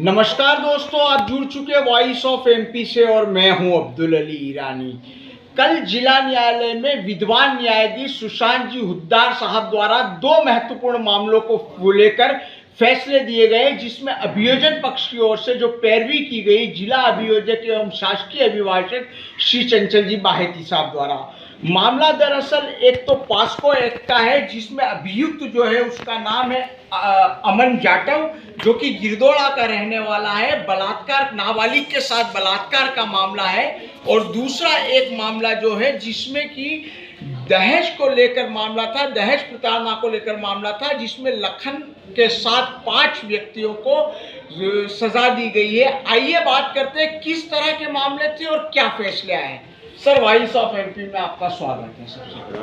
नमस्कार दोस्तों, आप जुड़ चुके वॉइस ऑफ एमपी से और मैं हूं अब्दुल अली ईरानी। कल जिला न्यायालय में विद्वान न्यायाधीश सुशांत जी हुद्दार साहब द्वारा दो महत्वपूर्ण मामलों को लेकर फैसले दिए गए, जिसमें अभियोजन पक्ष की ओर से जो पैरवी की गई जिला अभियोजक एवं शासकीय अभिभाषक श्री चंचल जी बाहेती साहब द्वारा। मामला दरअसल एक तो पास्को एक्ट का है, जिसमें अभियुक्त जो है उसका नाम है अमन जाटव, जो कि गिरदोड़ा का रहने वाला है। बलात्कार, नाबालिग के साथ बलात्कार का मामला है। और दूसरा एक मामला जो है जिसमें कि दहेज को लेकर मामला था, दहेज प्रताड़ना को लेकर मामला था, जिसमें लखन के साथ 5 व्यक्तियों को सजा दी गई है। आइए बात करते हैं किस तरह के मामले थे और क्या फैसले आए। सर, वॉइस ऑफ एमपी में आपका स्वागत है।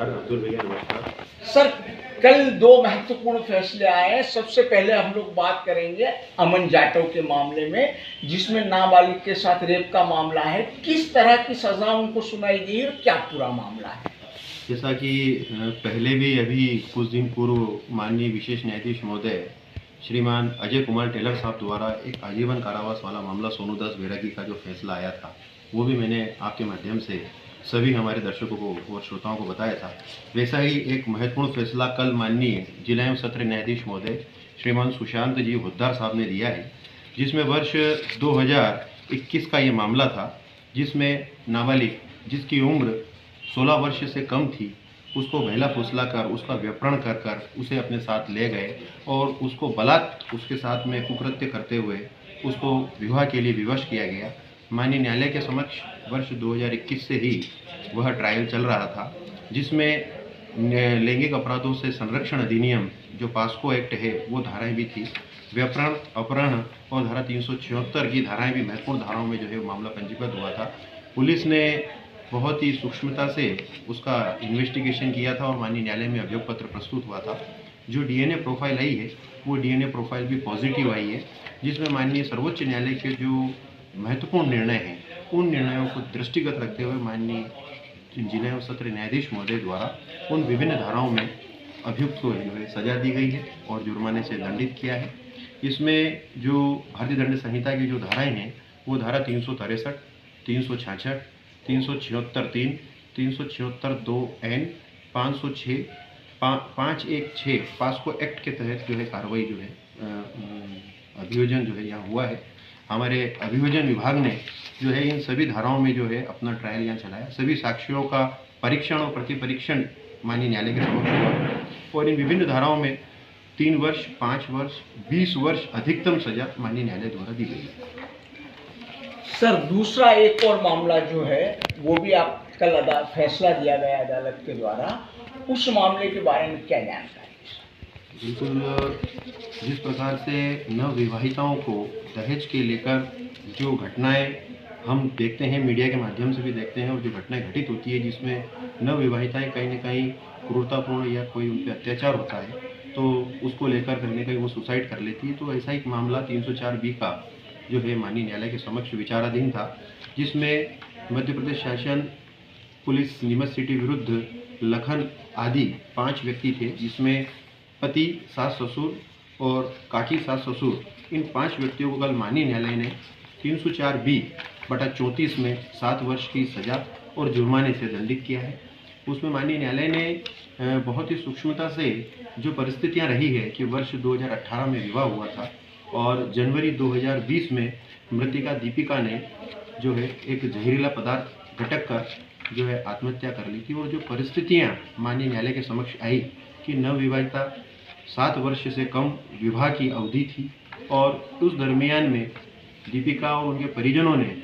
अब्दुल भैया नमस्कार। सर, कल दो महत्वपूर्ण फैसले आए हैं। सबसे पहले हम लोग बात करेंगे अमन जाटव के मामले में, जिसमें नाबालिग के साथ रेप का मामला है। किस तरह की सजा उनको सुनाई गई और क्या पूरा मामला है? जैसा कि पहले भी अभी कुछ दिन पूर्व माननीय विशेष न्यायाधीश महोदय श्रीमान अजय कुमार टेलर साहब द्वारा एक आजीवन कारावास वाला मामला सोनू दास बैरागी का जो फैसला आया था, वो भी मैंने आपके माध्यम से सभी हमारे दर्शकों को और श्रोताओं को बताया था। वैसा ही एक महत्वपूर्ण फैसला कल माननीय जिला एवं सत्र न्यायाधीश महोदय श्रीमान सुशांत जी हुद्दार साहब ने दिया है, जिसमें वर्ष 2021 का ये मामला था, जिसमें नाबालिग जिसकी उम्र 16 वर्ष से कम थी, उसको बहला फुसला कर उसका व्यपरण कर कर उसे अपने साथ ले गए और उसको उसके साथ में कुकृत्य करते हुए उसको विवाह के लिए विवश किया गया। माननीय न्यायालय के समक्ष वर्ष 2021 से ही वह ट्रायल चल रहा था, जिसमें लैंगिक अपराधों से संरक्षण अधिनियम जो पास्को एक्ट है वो धाराएं भी थी, व्यपरण, अपहरण और धारा 376 की धाराएं भी महत्वपूर्ण धाराओं में जो है मामला पंजीबद्ध हुआ था। पुलिस ने बहुत ही सूक्ष्मता से उसका इन्वेस्टिगेशन किया था और माननीय न्यायालय में अभियोग पत्र प्रस्तुत हुआ था। जो डीएनए प्रोफाइल आई है वो डीएनए प्रोफाइल भी पॉजिटिव आई है, जिसमें माननीय सर्वोच्च न्यायालय के जो महत्वपूर्ण निर्णय हैं उन निर्णयों को दृष्टिगत रखते हुए माननीय जिला एवं सत्र न्यायाधीश महोदय द्वारा उन विभिन्न धाराओं में अभियुक्त को जो है सजा दी गई है और जुर्माने से दंडित किया है। इसमें जो भारतीय दंड संहिता की जो धाराएं हैं वो धारा 363, 366, 376(3), 376(2)(n), 506, 516 पास्को एक्ट के तहत जो है कार्रवाई जो है अभियोजन जो है यहाँ हुआ है। हमारे अभियोजन विभाग ने जो है इन सभी धाराओं में जो है अपना ट्रायल यहाँ चलाया। सभी साक्ष्यों का परीक्षण और प्रतिपरीक्षण माननीय न्यायालय के समक्ष हुआ और इन विभिन्न धाराओं में 3 वर्ष, 5 वर्ष, 20 वर्ष अधिकतम सजा माननीय न्यायालय द्वारा दी गई है। सर, दूसरा एक और मामला जो है वो भी आप कल फैसला दिया गया अदालत के द्वारा, उस मामले के बारे में क्या जानकारी? बिल्कुल, जिस प्रकार से नवविवाहिताओं को दहेज के लेकर जो घटनाएं हम देखते हैं, मीडिया के माध्यम से भी देखते हैं, और जो घटनाएं घटित होती है जिसमें नवविवाहिताएं कहीं न कहीं क्रूरतापूर्ण या कोई उन पर अत्याचार होता है तो उसको लेकर कहीं न कहीं वो सुसाइड कर लेती है, तो ऐसा एक मामला 304B का जो है माननीय न्यायालय के समक्ष विचाराधीन था, जिसमें मध्य प्रदेश शासन, पुलिस, नीमच सिटी विरुद्ध लखन आदि 5 व्यक्ति थे, जिसमें पति, सास ससुर और काकी सास ससुर, इन 5 व्यक्तियों को कल माननीय न्यायालय ने 304B/34 में 7 वर्ष की सजा और जुर्माने से दंडित किया है। उसमें माननीय न्यायालय ने बहुत ही सूक्ष्मता से जो परिस्थितियां रही है कि वर्ष 2018 में विवाह हुआ था और जनवरी 2020 में मृतिका दीपिका ने जो है एक जहरीला पदार्थ घटक कर जो है आत्महत्या कर ली थी, और जो परिस्थितियां माननीय न्यायालय के समक्ष आई कि नवविवाहिता 7 वर्ष से कम विवाह की अवधि थी और उस दरमियान में दीपिका और उनके परिजनों ने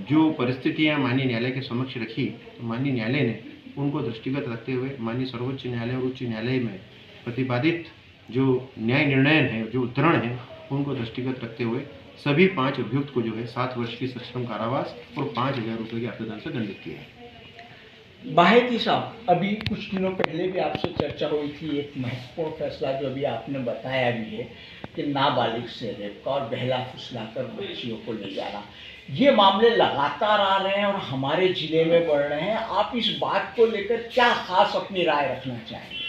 जो परिस्थितियां माननीय न्यायालय के समक्ष रखी, तो माननीय न्यायालय ने उनको दृष्टिगत रखते हुए माननीय सर्वोच्च न्यायालय और उच्च न्यायालय में प्रतिपादित जो न्याय निर्णय हैं, जो उद्धरण हैं, उनको दृष्टिगत रखते हुए सभी 5 अभियुक्त को जो है 7 वर्ष की सश्रम कारावास और 5,000 रुपये के अर्थदंड से दंडित किया है। बाहेती साहब, अभी कुछ दिनों पहले भी आपसे चर्चा हुई थी, एक महत्वपूर्ण फैसला जो अभी आपने बताया भी है कि नाबालिग से रेप का और बहला फुसला कर बच्चियों को ले जाना, ये मामले लगातार आ रहे हैं और हमारे जिले में बढ़ रहे हैं। आप इस बात को लेकर क्या खास अपनी राय रखना चाहेंगे?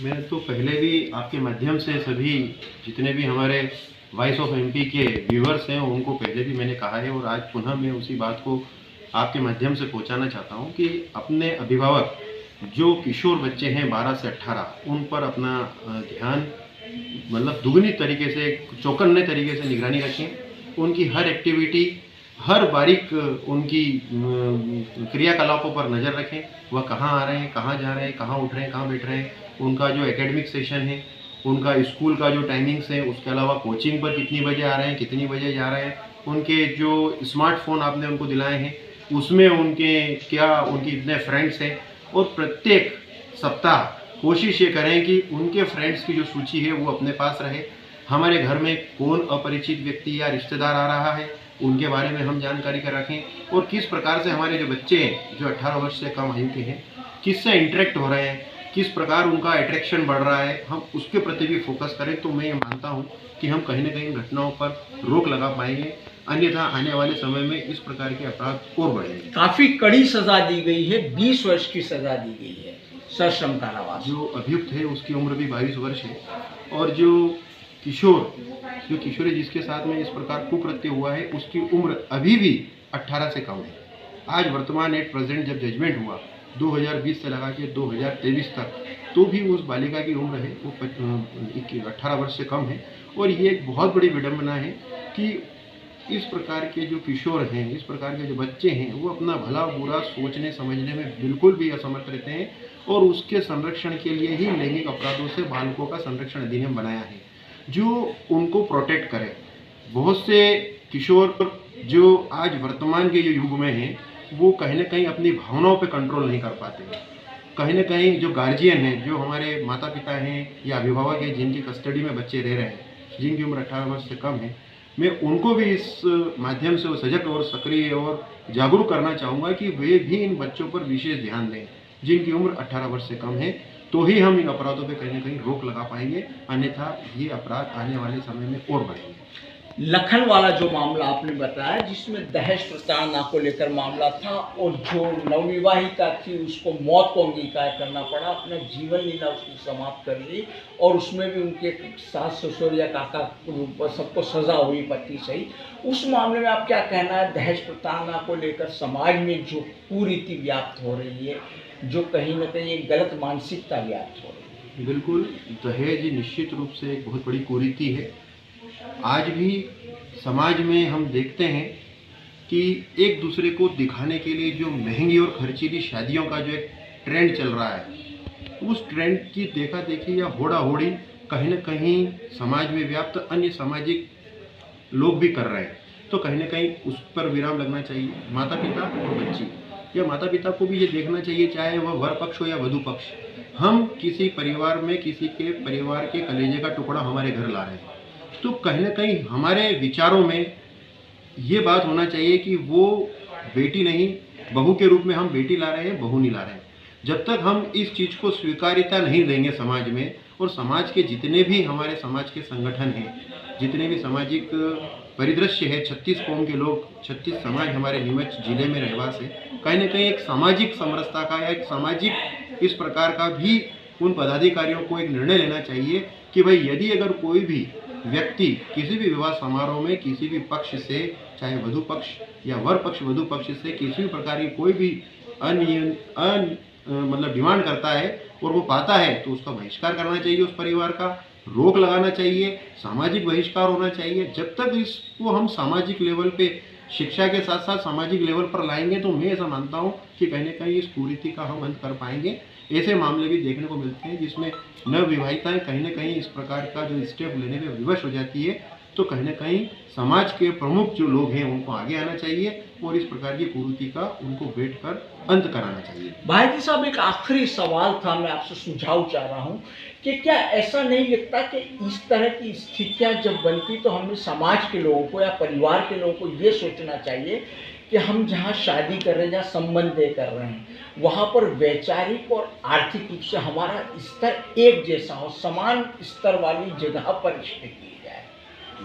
मैं तो पहले भी आपके माध्यम से सभी जितने भी हमारे वॉइस ऑफ एमपी के व्यूअर्स हैं उनको पहले भी मैंने कहा है और आज पुनः मैं उसी बात को आपके माध्यम से पहुंचाना चाहता हूं कि अपने अभिभावक जो किशोर बच्चे हैं 12 से 18 उन पर अपना ध्यान मतलब दुगनी तरीके से चौकन्ने तरीके से निगरानी रखें। उनकी हर एक्टिविटी हर बारीक उनकी क्रियाकलापों पर नज़र रखें। वह कहाँ आ रहे हैं, कहाँ जा रहे हैं, कहाँ उठ रहे हैं, कहाँ बैठ रहे हैं, उनका जो एकेडमिक सेशन है, उनका स्कूल का जो टाइमिंग्स है, उसके अलावा कोचिंग पर कितनी बजे आ रहे हैं, कितनी बजे जा रहे हैं, उनके जो स्मार्टफोन आपने उनको दिलाए हैं उसमें उनके क्या उनकी इतने फ्रेंड्स हैं। और प्रत्येक सप्ताह कोशिश ये करें कि उनके फ्रेंड्स की जो सूची है वो अपने पास रहे। हमारे घर में कौन अपरिचित व्यक्ति या रिश्तेदार आ रहा है उनके बारे में हम जानकारी कर रखें और किस प्रकार से हमारे जो बच्चे हैं जो 18 वर्ष से कम आयु के हैं किससे इंटरेक्ट हो रहे हैं, किस प्रकार उनका अट्रैक्शन बढ़ रहा है, हम उसके प्रति भी फोकस करें तो मैं ये मानता हूँ कि हम कहीं न कहीं घटनाओं पर रोक लगा पाएंगे। अन्यथा आने वाले समय में इस प्रकार के अपराध और बढ़ेंगे। काफी कड़ी सजा दी गई है, 20 वर्ष की सजा दी गई है सश्रम कारावास। जो अभियुक्त है उसकी उम्र भी 22 वर्ष है और जो किशोरी जिसके साथ में इस प्रकार कुकृत्य हुआ है उसकी उम्र अभी भी 18 से कम है। आज वर्तमान एट प्रेजेंट जब जजमेंट हुआ 2020 से लगा के 2023 तक तो भी उस बालिका की उम्र है वो 18 वर्ष से कम है। और ये एक बहुत बड़ी विडंबना है कि इस प्रकार के जो किशोर हैं, इस प्रकार के जो बच्चे हैं वो अपना भला बुरा सोचने समझने में बिल्कुल भी असमर्थ रहते हैं और उसके संरक्षण के लिए ही लैंगिक अपराधों से बालकों का संरक्षण अधिनियम बनाया है जो उनको प्रोटेक्ट करे। बहुत से किशोर जो आज वर्तमान के जो युग में हैं वो कहीं ना कहीं अपनी भावनाओं पे कंट्रोल नहीं कर पाते हैं। कहीं ना कहीं जो गार्जियन हैं, जो हमारे माता पिता हैं या अभिभावक हैं जिनकी कस्टडी में बच्चे रह रहे हैं, जिनकी उम्र 18 वर्ष से कम है, मैं उनको भी इस माध्यम से सजग और सक्रिय और जागरूक करना चाहूँगा कि वे भी इन बच्चों पर विशेष ध्यान दें जिनकी उम्र 18 वर्ष से कम है। तो ही हम इन अपराधों पे कहीं ना कहीं रोक लगा पाएंगे, अन्यथा ये अपराध आने वाले समय में और बढ़ेंगे। लखन वाला जो मामला आपने बताया जिसमें दहेज प्रताड़ना को लेकर मामला था और जो नवविवाहिता थी उसको मौत को अंगीकार करना पड़ा, अपना जीवन लीला उसने समाप्त कर ली और उसमें भी उनके सास ससुर या काका सबको सजा हुई पति सही। उस मामले में आप क्या कहना है दहेज प्रताड़ना को लेकर समाज में जो कुरीति व्याप्त हो रही है, जो कहीं ना कहीं एक गलत मानसिकता व्याप्त हो रही है? बिल्कुल, दहेज निश्चित रूप से एक बहुत बड़ी कुरीति है। आज भी समाज में हम देखते हैं कि एक दूसरे को दिखाने के लिए जो महंगी और खर्चीली शादियों का जो एक ट्रेंड चल रहा है, उस ट्रेंड की देखा देखी या होड़ा होड़ी कहीं ना कहीं समाज में व्याप्त अन्य सामाजिक लोग भी कर रहे हैं। तो कहीं ना कहीं उस पर विराम लगना चाहिए। माता पिता और बच्ची या माता पिता को भी ये देखना चाहिए, चाहे वह वर पक्ष हो या वधु पक्ष, हम किसी परिवार में किसी के परिवार के कलेजे का टुकड़ा हमारे घर ला रहे हैं तो कहीं ना कहीं हमारे विचारों में ये बात होना चाहिए कि वो बेटी नहीं, बहू के रूप में हम बेटी ला रहे हैं, बहू नहीं ला रहे हैं। जब तक हम इस चीज़ को स्वीकार्यता नहीं देंगे समाज में, और समाज के जितने भी हमारे समाज के संगठन हैं, जितने भी सामाजिक परिदृश्य है, 36 कौम के लोग, 36 समाज हमारे नीमच जिले में रहवास है, कहीं ना कहीं एक सामाजिक समरसता का या एक सामाजिक इस प्रकार का भी उन पदाधिकारियों को एक निर्णय लेना चाहिए कि भाई यदि अगर कोई भी व्यक्ति किसी भी विवाह समारोह में किसी भी पक्ष से, चाहे वधु पक्ष या वर पक्ष वधु पक्ष से किसी भी प्रकार की कोई भी मतलब डिमांड करता है और वो पाता है तो उसका बहिष्कार करना चाहिए, उस परिवार का रोक लगाना चाहिए, सामाजिक बहिष्कार होना चाहिए। जब तक इसको हम सामाजिक लेवल पे शिक्षा के साथ साथ सामाजिक लेवल पर लाएंगे तो मैं ऐसा मानता हूँ कि कहीं ना कहीं इस कुरीति का हम अंत कर पाएंगे। ऐसे मामले भी देखने को मिलते हैं जिसमें नवविवाहिताएं कहीं ना कहीं इस प्रकार का जो स्टेप लेने में विवश हो जाती है। तो कहीं ना कहीं समाज के प्रमुख जो लोग हैं उनको आगे आना चाहिए और इस प्रकार की कुरीति का उनको बैठकर अंत कराना चाहिए। भारती साहब, एक आखिरी सवाल था, मैं आपसे सुझाव चाह रहा हूँ कि क्या ऐसा नहीं लगता कि इस तरह की स्थितियाँ जब बनती तो हमें समाज के लोगों को या परिवार के लोगों को ये सोचना चाहिए कि हम जहाँ शादी कर रहे हैं, जहाँ संबंध तय कर रहे हैं, वहाँ पर वैचारिक और आर्थिक रूप से हमारा स्तर एक जैसा हो, समान स्तर वाली जगह पर रिश्ते किए जाए।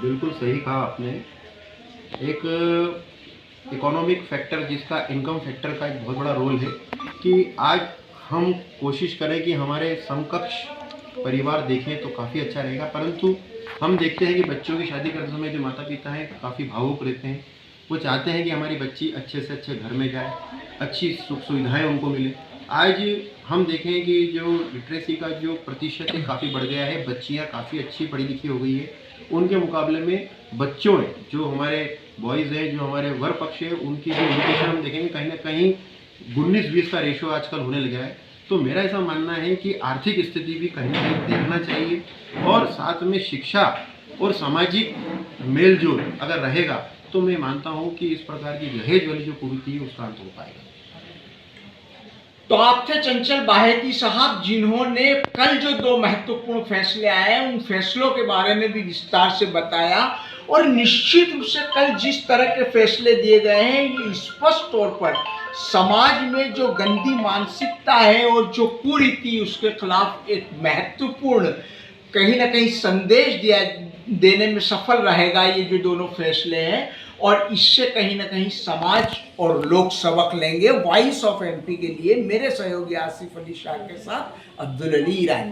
बिल्कुल सही कहा आपने। एक इकोनॉमिक फैक्टर जिसका इनकम फैक्टर का एक बहुत बड़ा रोल है कि आज हम कोशिश करें कि हमारे समकक्ष परिवार देखें तो काफ़ी अच्छा रहेगा, परंतु हम देखते हैं कि बच्चों की शादी करते समय जो माता पिता हैं काफ़ी भावुक रहते हैं। वो चाहते हैं कि हमारी बच्ची अच्छे से अच्छे घर में जाए, अच्छी सुख सुविधाएं उनको मिले। आज हम देखें कि जो लिटरेसी का जो प्रतिशत है काफ़ी बढ़ गया है, बच्चियां काफ़ी अच्छी पढ़ी लिखी हो गई है। उनके मुकाबले में बच्चों हैं, जो हमारे बॉयज़ हैं, जो हमारे वर पक्ष है, उनकी जो एजुकेशन हम देखेंगे कहीं ना कहीं 19-20 का रेशो आजकल होने लगा है। तो मेरा ऐसा मानना है कि आर्थिक स्थिति भी कहीं ना कहीं देखना चाहिए और साथ में शिक्षा और सामाजिक मेलजोल अगर रहेगा तो मैं मानता हूं कि इस प्रकार की दहेज वाली जो कुरीति है उसका अंत हो पाएगा। तो आप थे चंचल बाहेती साहब, जिन्होंने कल जो 2 महत्वपूर्ण फैसले आए उन फैसलों के बारे में भी विस्तार से बताया। और निश्चित रूप से कल जिस तरह के फैसले दिए गए हैं ये स्पष्ट तौर पर समाज में जो गंदी मानसिकता है और जो कुरीति उसके खिलाफ एक महत्वपूर्ण कहीं ना कहीं संदेश देने में सफल रहेगा ये जो दोनों फैसले हैं। और इससे कहीं ना कहीं समाज और लोग सबक लेंगे। वॉइस ऑफ एमपी के लिए मेरे सहयोगी आसिफ अली शाह के साथ अब्दुल अली ईरानी।